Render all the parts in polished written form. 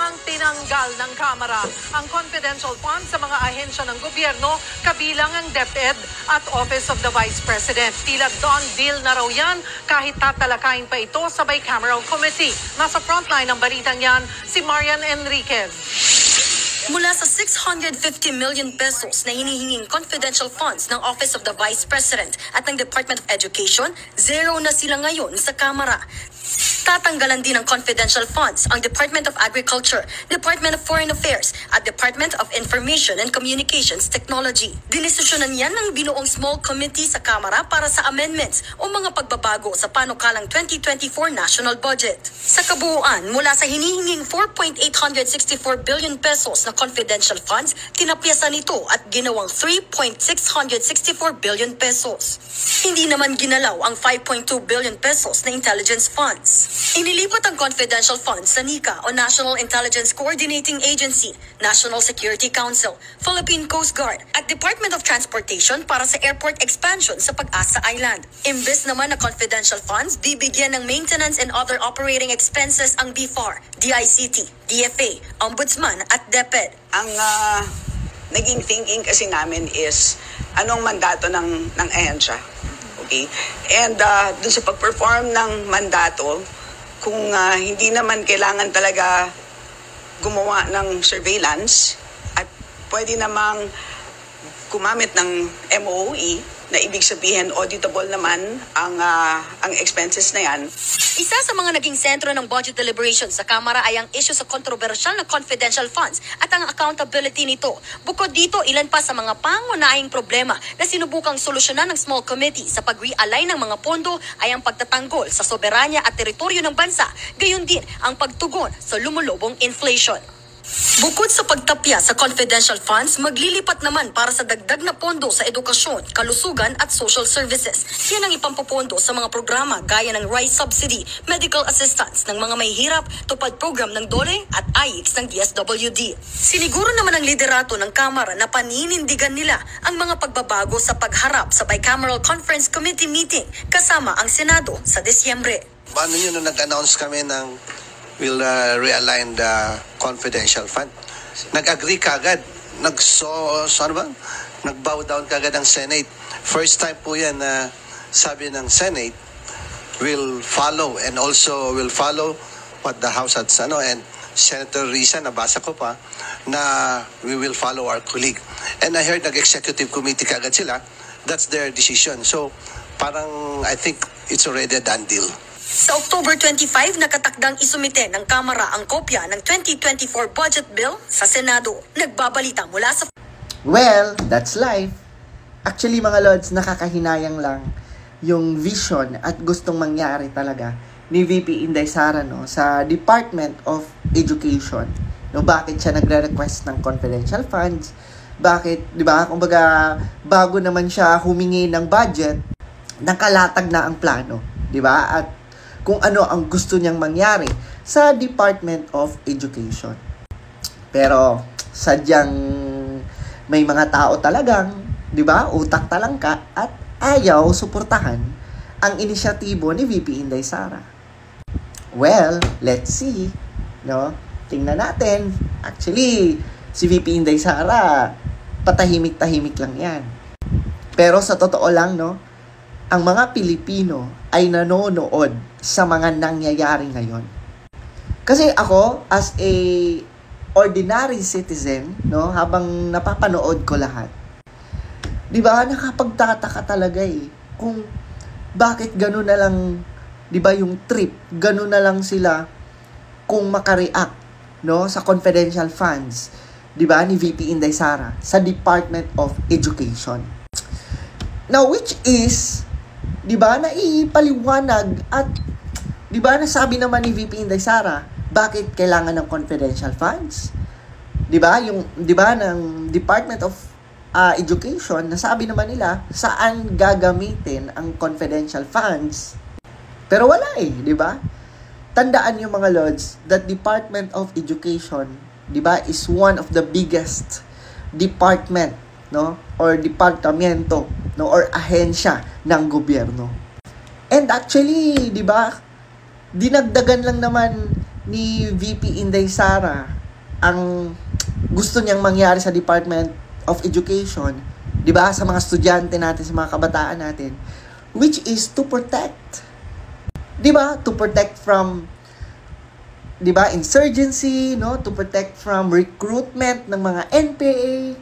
namang tinanggal ng Kamara ang confidential funds sa mga ahensya ng gobyerno, kabilang ang DepEd at Office of the Vice President. Tila done deal na raw yan kahit tatalakayin pa ito sa Bicameral Committee. Nasa frontline ng balitang yan, si Marian Enriquez. Mula sa 650 million pesos na hinihinging confidential funds ng Office of the Vice President at ng Department of Education, zero na sila ngayon sa Kamara. Tatanggalan din ng confidential funds ang Department of Agriculture, Department of Foreign Affairs at Department of Information and Communications Technology. Dinisisyonan yan ng binuong small committee sa Kamara para sa amendments o mga pagbabago sa panukalang 2024 national budget. Sa kabuuan, mula sa hinihinging 4.864 billion pesos na confidential funds, tinapyasan ito at ginawang 3.664 billion pesos. Hindi naman ginalaw ang 5.2 billion pesos na intelligence funds. Inilipat ang confidential funds sa NICA o National Intelligence Coordinating Agency, National Security Council, Philippine Coast Guard at Department of Transportation para sa airport expansion sa Pag-asa Island. Imbes naman na confidential funds, bibigyan ng maintenance and other operating expenses ang BFAR, DICT, DFA, Ombudsman at DepEd. Ang naging thinking kasi namin is anong mandato ng ahensya. Okay? And dun sa pag-perform ng mandato, kung hindi naman kailangan talaga gumawa ng surveillance at pwede namang gumamit ng MOE na ibig sabihin auditable naman ang expenses na yan. Isa sa mga naging sentro ng budget deliberations sa Kamara ay ang issue sa kontrobersyal na confidential funds at ang accountability nito. Bukod dito, ilan pa sa mga pangunahing problema na sinubukang solusyonan ng small committee sa pag-realign ng mga pondo ay ang pagtatanggol sa soberanya at teritoryo ng bansa, gayon din ang pagtugon sa lumulubong inflation. Bukod sa pagtapya sa confidential funds, maglilipat naman para sa dagdag na pondo sa edukasyon, kalusugan at social services. Yan ang ipampopondo sa mga programa gaya ng rice subsidy, medical assistance ng mga mahihirap, tupad program ng DOLE at IX ng DSWD. Siniguro naman ang liderato ng Kamara na paninindigan nila ang mga pagbabago sa pagharap sa Bicameral Conference Committee meeting kasama ang Senado sa Disyembre. Paano nyo nung nag-announce kami ng will realign the confidential fund? Nag-agree kagad. Nag-bow down kagad ang Senate. First time po yan na sabi ng Senate will follow and also will follow what the House had and Senator Risa, nabasa ko pa, na we will follow our colleague. And I heard nag-executive committee kagad sila. That's their decision. So, parang I think it's already a done deal. Sa October 25, nakatakdang isumite ng Kamara ang kopya ng 2024 budget bill sa Senado. Nagbabalita mula sa... Well, that's life. Actually mga Lods, nakakahinayang lang yung vision at gustong mangyari talaga ni VP Inday Sara sa Department of Education. Bakit siya nagre-request ng confidential funds? Bakit, di ba? Kumbaga, bago naman siya humingi ng budget, nakalatag na ang plano. Di ba? At kung ano ang gusto niyang mangyari sa Department of Education. Pero sadyang may mga tao talagang, 'di ba, utak talangka at ayaw suportahan ang inisyatibo ni VP Inday Sara. Well, let's see, Tingnan natin. Actually, si VP Inday Sara patahimik-tahimik lang 'yan. Pero sa totoo lang, ang mga Pilipino ay nanonood sa mga nangyayari ngayon. Kasi ako, as a ordinary citizen, habang napapanood ko lahat, di ba, nakapagtataka talaga kung bakit gano'n na lang, di ba, yung trip, gano'n na lang sila kung makareact, sa confidential funds, di ba, ni VP Inday Sara sa Department of Education. Now, which is, di ba, naipaliwanag at di ba nasabi naman ni VP Inday Sara bakit kailangan ng confidential funds? Di ba? Di ba ng Department of Education, nasabi naman nila saan gagamitin ang confidential funds. Pero wala di ba? Tandaan niyo mga Lods, that Department of Education, di ba, is one of the biggest department, or departamento, or ahensya ng gobyerno. And actually, di ba, dinagdagan lang naman ni VP Inday Sara ang gusto niyang mangyari sa Department of Education, 'di ba, sa mga estudyante natin, sa mga kabataan natin, which is to protect, 'di ba, to protect from, 'di ba, insurgency, no, to protect from recruitment ng mga NPA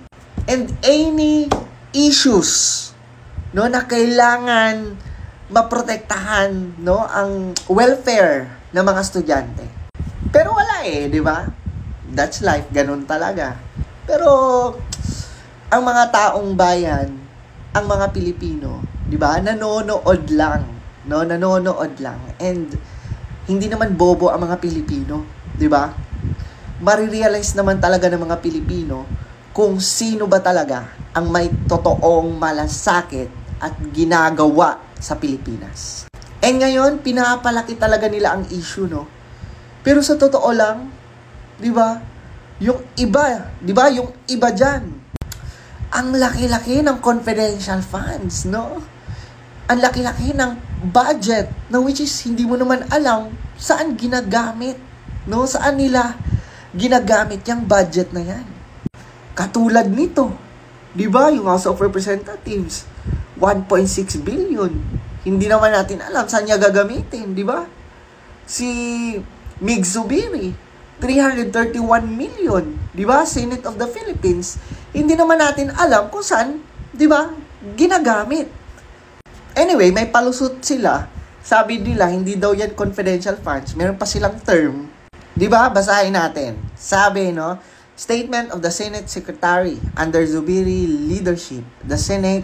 and any issues, no, na kailangan maprotektahan, no, ang welfare ng mga estudyante. Pero wala di ba? That's life, ganun talaga. Pero ang mga taong bayan, ang mga Pilipino, 'di ba? Nanonood lang, no? Nanonood lang. And hindi naman bobo ang mga Pilipino, 'di ba? Marirealize naman talaga ng mga Pilipino kung sino ba talaga ang may totoong malasakit at ginagawa sa Pilipinas. And ngayon, pinapalaki talaga nila ang issue, no? Pero sa totoo lang, 'di ba? Yung iba, 'di ba? Yung iba diyan, ang laki-laki ng confidential funds, no? Ang laki-laki ng budget, na which is hindi mo naman alam saan ginagamit, no? Saan nila ginagamit yung budget na yan. Katulad nito, 'di ba? Yung House of Representatives, 1.6 billion. Hindi naman natin alam saan niya gagamitin, 'di ba? Si Mig Zubiri, 331 million, 'di ba? Senate of the Philippines. Hindi naman natin alam kung saan, 'di ba, ginagamit. Anyway, may palusot sila. Sabi nila hindi daw yan confidential funds. Meron pa silang term. 'Di ba? Basahin natin. Sabi, no, statement of the Senate Secretary under Zubiri leadership. The Senate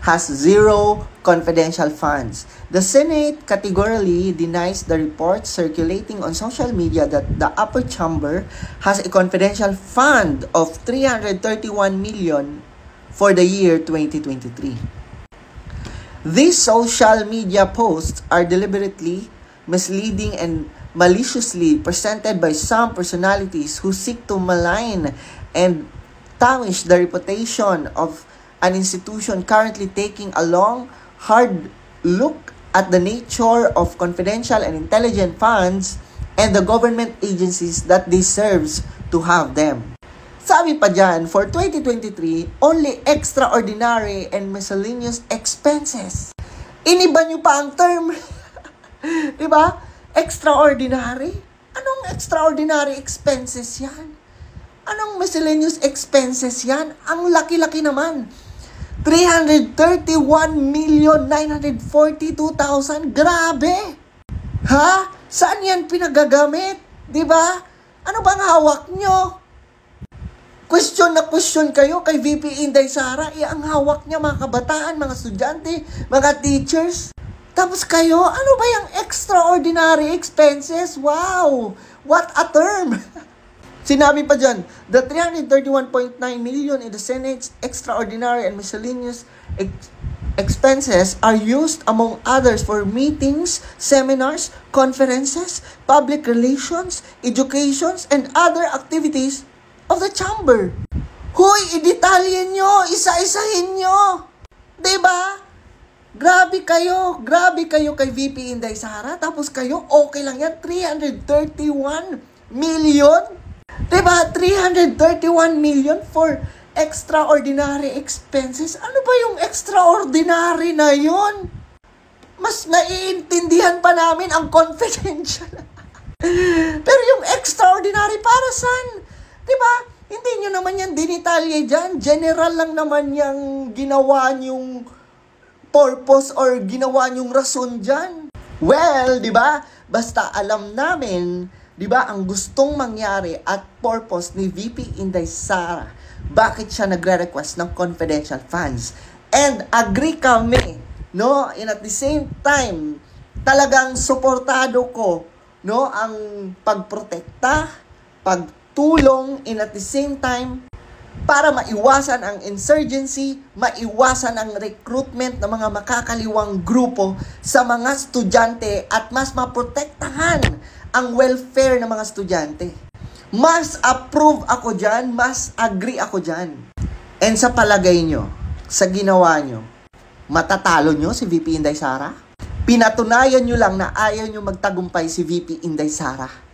has zero confidential funds. The Senate categorically denies the report circulating on social media that the upper chamber has a confidential fund of 331 million for the year 2023. These social media posts are deliberately misleading and maliciously presented by some personalities who seek to malign and tarnish the reputation of an institution currently taking a long, hard look at the nature of confidential and intelligent funds and the government agencies that deserves to have them. Sabi pa dyan, for 2023, only extraordinary and miscellaneous expenses. Iniba nyo pa ang term. Diba? Extraordinary? Anong extraordinary expenses yan? Anong miscellaneous expenses yan? Ang laki-laki naman. 331,942,000. Grabe! Ha? Saan yan pinagagamit? Diba? Ano bang hawak nyo? Question na question kayo kay VP Inday Sara. Ang hawak niya mga kabataan, mga estudyante, mga teachers. Tapos kayo, ano ba yung extraordinary expenses? Wow! What a term! Sinabi pa dyan, the 331.9 million in the Senate's extraordinary and miscellaneous expenses are used among others for meetings, seminars, conferences, public relations, educations, and other activities of the chamber. Hoy, i-detalye nyo, isa-isahin nyo. Diba? Grabe kayo kay VP Inday Sara, tapos kayo, okay lang yan, 331 million? Diba? 331 million for extraordinary expenses. Ano ba yung extraordinary na yun? Mas maiintindihan pa namin ang confidential. Pero yung extraordinary para saan? Diba? Hindi nyo naman yan dinitalye dyan. General lang naman yung ginawa nyong purpose or ginawa nyong rason dyan. Well, diba? Basta alam namin, diba, ang gustong mangyari at purpose ni VP Inday Sara. Bakit siya nagre-request ng confidential funds? And agree kami, no? And at the same time, talagang suportado ko, no, ang pagprotekta, pagtulong, and at the same time, para maiwasan ang insurgency, maiwasan ang recruitment ng mga makakaliwang grupo sa mga estudyante at mas maprotektahan ang welfare ng mga estudyante. Mas approve ako dyan, mas agree ako dyan. And sa palagay nyo, sa ginawa nyo, matatalo nyo si VP Inday Sara? Pinatunayan nyo lang na ayaw nyo magtagumpay si VP Inday Sara.